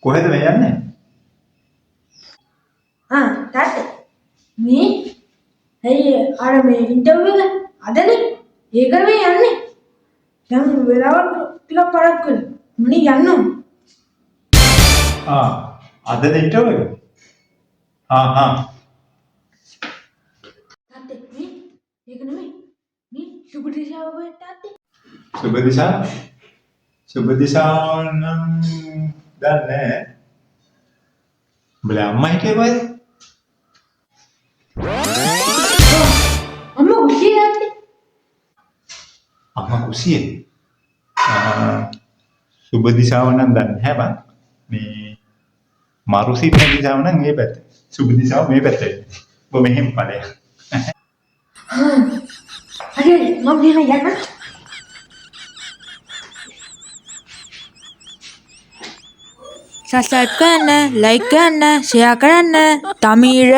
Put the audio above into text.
කොහෙද මේ යන්නේ? තාත්තේ මේ ඇයි අර මේ ඉන්ටර්විව් එක අදනේ ඒකට මේ යන්නේ දැන් වෙලාවක් ටිකක් පාරක් වෙලා මනේ යන්න ඕන අදද ඉන්ටර්වයුව එක? තාත්තේ මේ ඒක නෙමෙයි මේ සුබ දිශාව කොහෙද තාත්තේ සුබ දිශාව? සුබ දිශාව නම් දන්නේ නැහැ. උඹලා අම්මා හිටියේ කොහෙද? අම්මා කුෂියේ තාත්තේ අම්මා කුසියේ. සුබ දිශාව නම් දන්නේ නැහැ බං. මේ මරුසිට දිශාව නම් මේ පැත්තේ. සුබ දිශාව මේ පැත්තේ. ඔබ මෙහෙම ඵලයක්. හරි මම මෙහෙම යන්න සබස්ක්‍රයිබ් කරන්න, ලයික් කරන්න, ෂෙයා කරන්න. තමීර